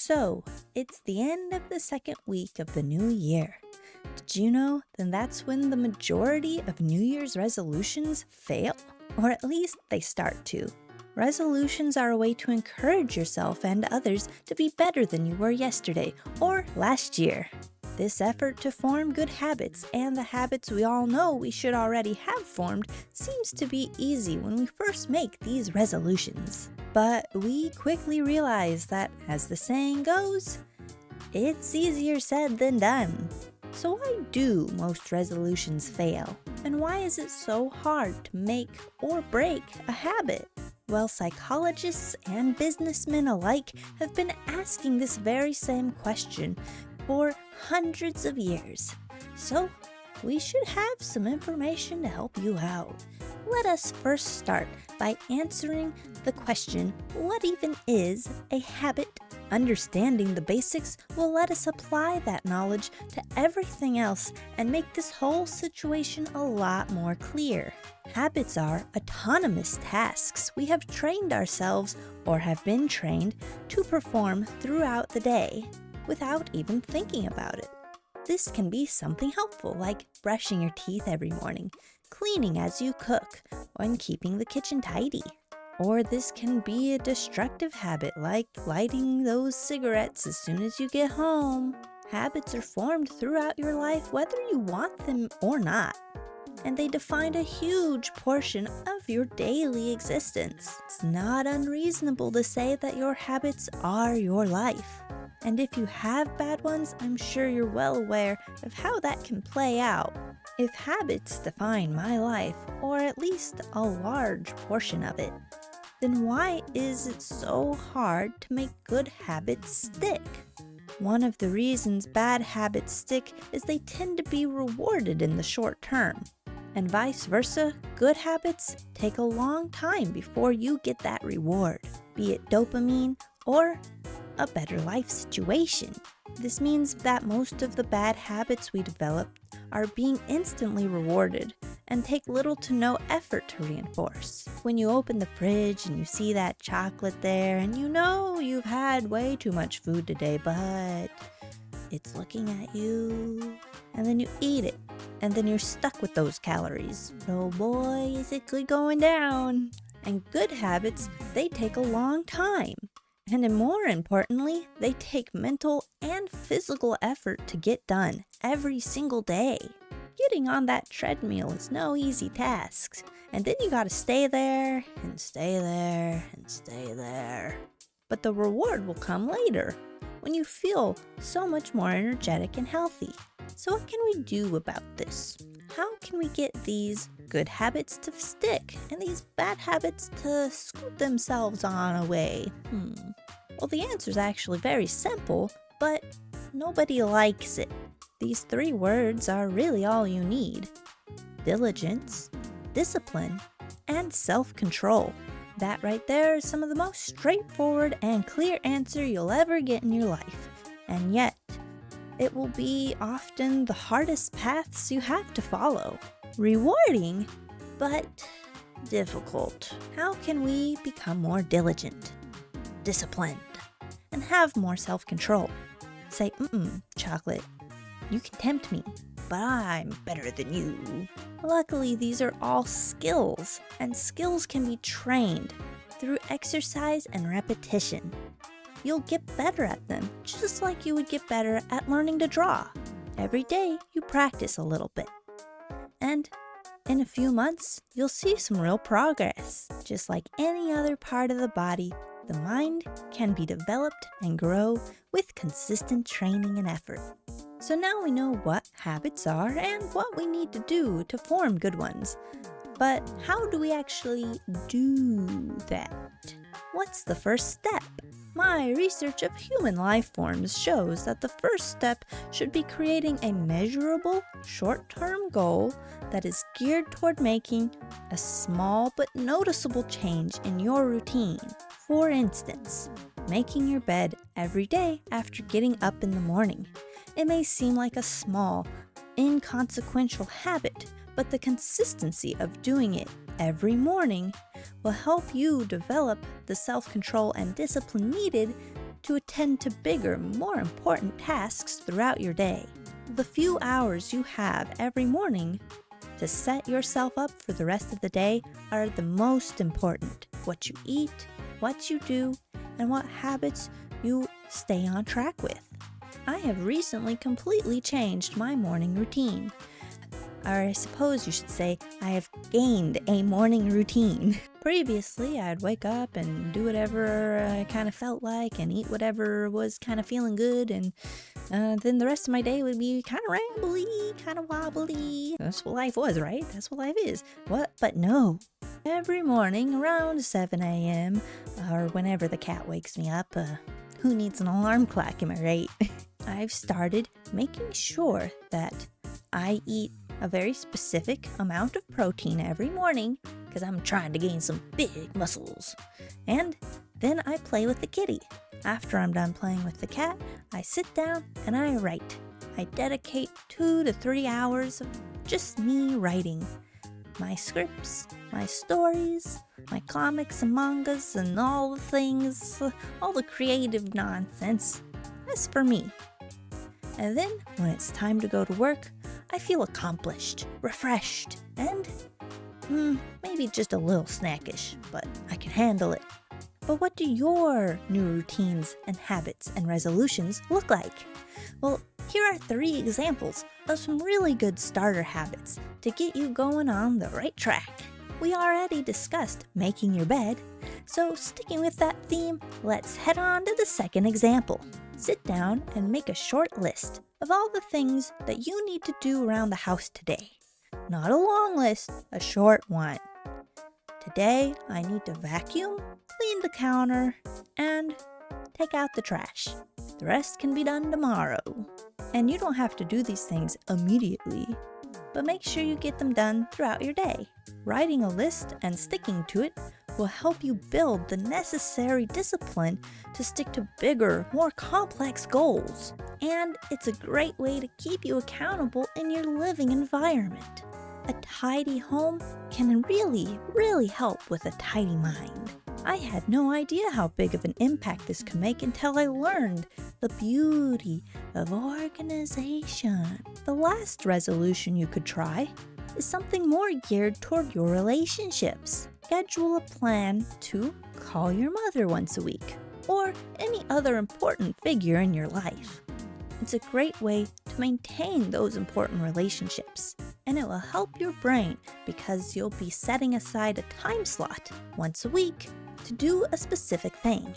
So, it's the end of the second week of the new year. Did you know that that's when the majority of New Year's resolutions fail? Or at least they start to. Resolutions are a way to encourage yourself and others to be better than you were yesterday or last year. This effort to form good habits and the habits we all know we should already have formed seems to be easy when we first make these resolutions. But we quickly realize that, as the saying goes, it's easier said than done. So why do most resolutions fail? And why is it so hard to make or break a habit? Well, psychologists and businessmen alike have been asking this very same question for hundreds of years. So, we should have some information to help you out. Let us first start by answering the question, what even is a habit? Understanding the basics will let us apply that knowledge to everything else and make this whole situation a lot more clear. Habits are autonomous tasks we have trained ourselves or have been trained to perform throughout the day without even thinking about it. This can be something helpful like brushing your teeth every morning, cleaning as you cook, and keeping the kitchen tidy. Or this can be a destructive habit like lighting those cigarettes as soon as you get home. Habits are formed throughout your life whether you want them or not, and they define a huge portion of your daily existence. It's not unreasonable to say that your habits are your life. And if you have bad ones, I'm sure you're well aware of how that can play out. If habits define my life, or at least a large portion of it, then why is it so hard to make good habits stick? One of the reasons bad habits stick is they tend to be rewarded in the short term. And vice versa, good habits take a long time before you get that reward, be it dopamine or a better life situation. This means that most of the bad habits we develop are being instantly rewarded and take little to no effort to reinforce. When you open the fridge and you see that chocolate there and you know you've had way too much food today, but it's looking at you, and then you eat it, and then you're stuck with those calories. Oh boy, is it good going down. And good habits, they take a long time. And more importantly, they take mental and physical effort to get done every single day. Getting on that treadmill is no easy task. And then you gotta stay there, and stay there, and stay there. But the reward will come later, when you feel so much more energetic and healthy. So what can we do about this? How can we get these good habits to stick and these bad habits to scoot themselves on away? Well, the answer is actually very simple, but nobody likes it. These three words are really all you need: diligence, discipline, and self-control. That right there is some of the most straightforward and clear answer you'll ever get in your life. And yet, it will be often the hardest paths you have to follow. Rewarding, but difficult. How can we become more diligent, disciplined, and have more self-control? Say, chocolate, you can tempt me, but I'm better than you. Luckily, these are all skills, and skills can be trained through exercise and repetition. You'll get better at them, just like you would get better at learning to draw. Every day, you practice a little bit. And in a few months, you'll see some real progress. Just like any other part of the body, the mind can be developed and grow with consistent training and effort. So now we know what habits are and what we need to do to form good ones. But how do we actually do that? What's the first step? My research of human life forms shows that the first step should be creating a measurable, short-term goal that is geared toward making a small but noticeable change in your routine. For instance, making your bed every day after getting up in the morning. It may seem like a small, inconsequential habit, but the consistency of doing it every morning will help you develop the self-control and discipline needed to attend to bigger, more important tasks throughout your day. The few hours you have every morning to set yourself up for the rest of the day are the most important. What you eat, what you do, and what habits you stay on track with. I have recently completely changed my morning routine. Or I suppose you should say, I have gained a morning routine. Previously, I'd wake up and do whatever I kind of felt like and eat whatever was kind of feeling good, and then the rest of my day would be kind of rambly, kind of wobbly. That's what life was, right? That's what life is. What? But no. Every morning around 7 a.m. or whenever the cat wakes me up, who needs an alarm clock, am I right? I've started making sure that I eat a very specific amount of protein every morning because I'm trying to gain some big muscles. And then I play with the kitty. After I'm done playing with the cat, I sit down and I write. I dedicate 2 to 3 hours of just me writing. My scripts, my stories, my comics and mangas and all the things, all the creative nonsense. That's for me. And then when it's time to go to work, I feel accomplished, refreshed, and maybe just a little snackish, but I can handle it. But what do your new routines and habits and resolutions look like? Well, here are 3 examples of some really good starter habits to get you going on the right track. We already discussed making your bed, so sticking with that theme, let's head on to the second example. Sit down and make a short list of all the things that you need to do around the house today. Not a long list, a short one. Today, I need to vacuum, clean the counter, and take out the trash. The rest can be done tomorrow. And you don't have to do these things immediately, but make sure you get them done throughout your day. Writing a list and sticking to it will help you build the necessary discipline to stick to bigger, more complex goals. And it's a great way to keep you accountable in your living environment. A tidy home can really help with a tidy mind. I had no idea how big of an impact this could make until I learned the beauty of organization. The last resolution you could try is something more geared toward your relationships. Schedule a plan to call your mother once a week, or any other important figure in your life. It's a great way to maintain those important relationships, and it will help your brain because you'll be setting aside a time slot once a week to do a specific thing.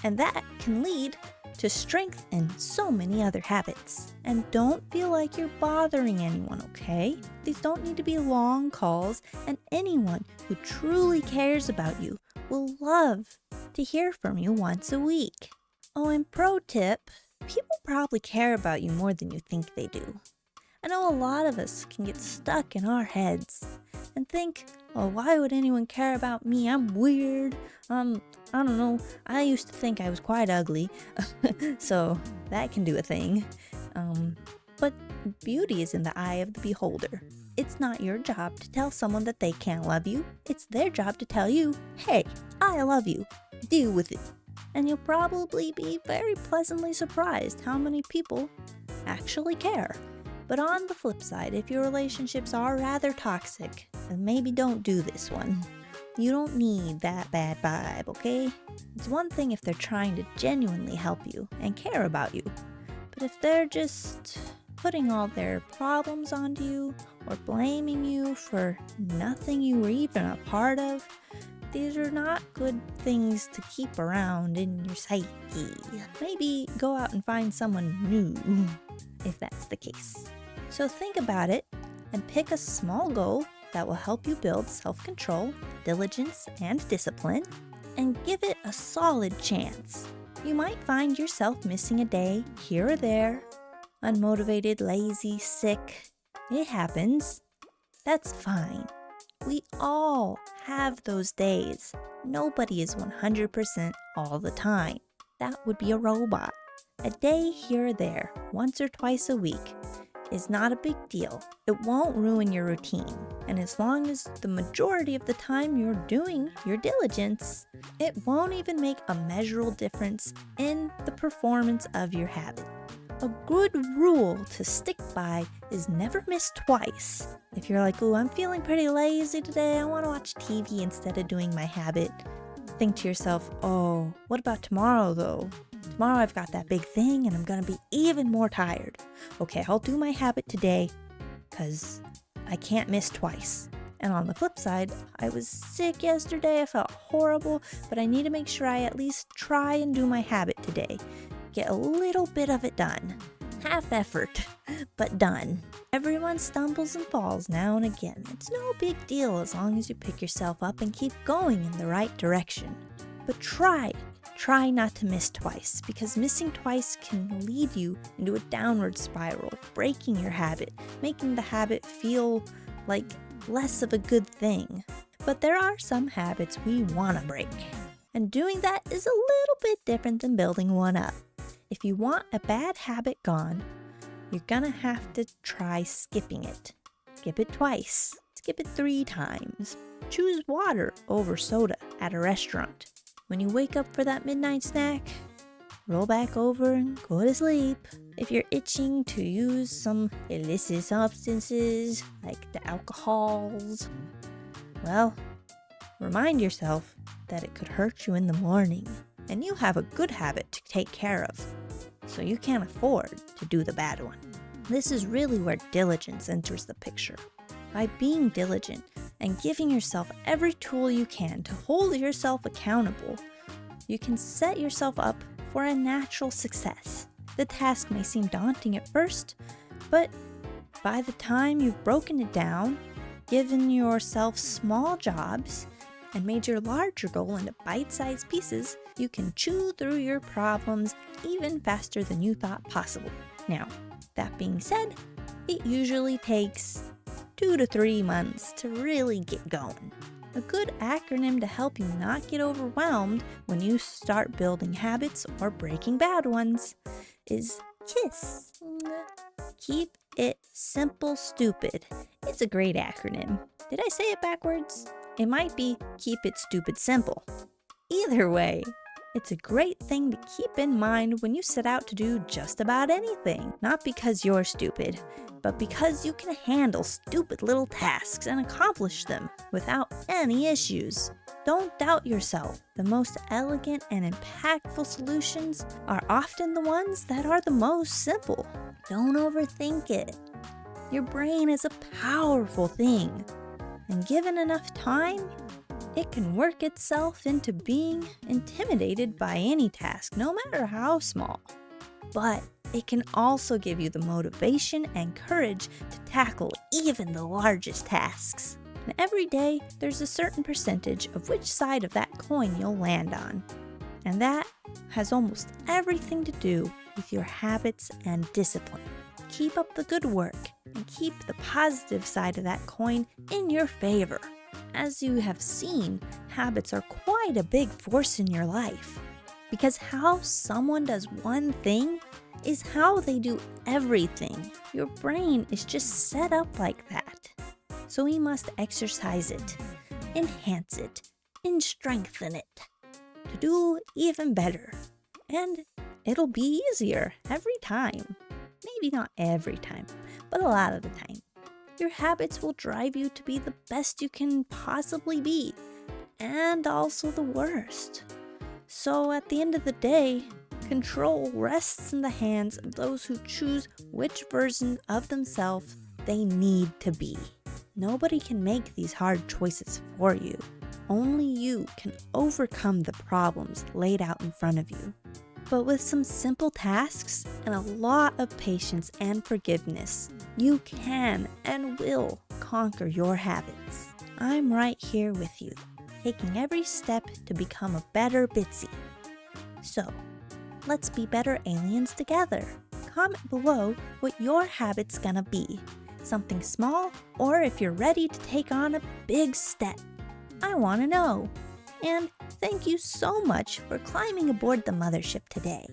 And that can lead to strength in so many other habits. And don't feel like you're bothering anyone, okay? These don't need to be long calls, and anyone who truly cares about you will love to hear from you once a week. Oh, and pro tip, people probably care about you more than you think they do. I know a lot of us can get stuck in our heads and think, oh, why would anyone care about me? I'm weird. I don't know. I used to think I was quite ugly, so that can do a thing. But beauty is in the eye of the beholder. It's not your job to tell someone that they can't love you. It's their job to tell you, hey, I love you. Deal with it. And you'll probably be very pleasantly surprised how many people actually care. But on the flip side, if your relationships are rather toxic, then maybe don't do this one. You don't need that bad vibe, okay? It's one thing if they're trying to genuinely help you and care about you. But if they're just putting all their problems onto you or blaming you for nothing you were even a part of, these are not good things to keep around in your psyche. Maybe go out and find someone new, if that's the case. So think about it and pick a small goal that will help you build self-control, diligence, and discipline, and give it a solid chance. You might find yourself missing a day here or there, unmotivated, lazy, sick. It happens. That's fine. We all have those days. Nobody is 100% all the time. That would be a robot. A day here or there, once or twice a week, is not a big deal. It won't ruin your routine. And as long as the majority of the time you're doing your diligence, it won't even make a measurable difference in the performance of your habit. A good rule to stick by is never miss twice. If you're like, "Ooh, I'm feeling pretty lazy today, I want to watch TV instead of doing my habit," think to yourself, "Oh, what about tomorrow though? Tomorrow I've got that big thing and I'm gonna be even more tired. Okay, I'll do my habit today because I can't miss twice." And on the flip side, I was sick yesterday, I felt horrible, but I need to make sure I at least try and do my habit today. Get a little bit of it done. Half effort, but done. Everyone stumbles and falls now and again. It's no big deal as long as you pick yourself up and keep going in the right direction. But try not to miss twice, because missing twice can lead you into a downward spiral, breaking your habit, making the habit feel like less of a good thing. But there are some habits we want to break, and doing that is a little bit different than building one up. If you want a bad habit gone, you're gonna have to try skipping it. Skip it twice. Skip it 3 times. Choose water over soda at a restaurant. When you wake up for that midnight snack, roll back over and go to sleep. If you're itching to use some illicit substances like the alcohols, well, remind yourself that it could hurt you in the morning, and you have a good habit to take care of, so you can't afford to do the bad one. This is really where diligence enters the picture. By being diligent and giving yourself every tool you can to hold yourself accountable, you can set yourself up for a natural success. The task may seem daunting at first, but by the time you've broken it down, given yourself small jobs, and made your larger goal into bite-sized pieces, you can chew through your problems even faster than you thought possible. Now, that being said, it usually takes 2 to 3 months to really get going. A good acronym to help you not get overwhelmed when you start building habits or breaking bad ones is KISS. Keep it simple, stupid. It's a great acronym. Did I say it backwards? It might be keep it stupid simple. Either way, it's a great thing to keep in mind when you set out to do just about anything. Not because you're stupid, but because you can handle stupid little tasks and accomplish them without any issues. Don't doubt yourself. The most elegant and impactful solutions are often the ones that are the most simple. Don't overthink it. Your brain is a powerful thing, and given enough time, it can work itself into being intimidated by any task, no matter how small. But it can also give you the motivation and courage to tackle even the largest tasks. And every day, there's a certain percentage of which side of that coin you'll land on. And that has almost everything to do with your habits and discipline. Keep up the good work and keep the positive side of that coin in your favor. As you have seen, habits are quite a big force in your life, because how someone does one thing is how they do everything. Your brain is just set up like that. So we must exercise it, enhance it, and strengthen it to do even better. And it'll be easier every time. Maybe not every time, but a lot of the time. Your habits will drive you to be the best you can possibly be, and also the worst. So at the end of the day, control rests in the hands of those who choose which version of themselves they need to be. Nobody can make these hard choices for you. Only you can overcome the problems laid out in front of you. But with some simple tasks and a lot of patience and forgiveness, you can and will conquer your habits. I'm right here with you, taking every step to become a better Bitsy. So, let's be better aliens together. Comment below what your habit's gonna be. Something small, or if you're ready to take on a big step. I wanna know. And thank you so much for climbing aboard the mothership today.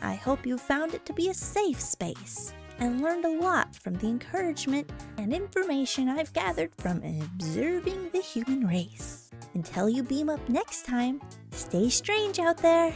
I hope you found it to be a safe space. and learned a lot from the encouragement and information I've gathered from observing the human race. Until you beam up next time, stay strange out there.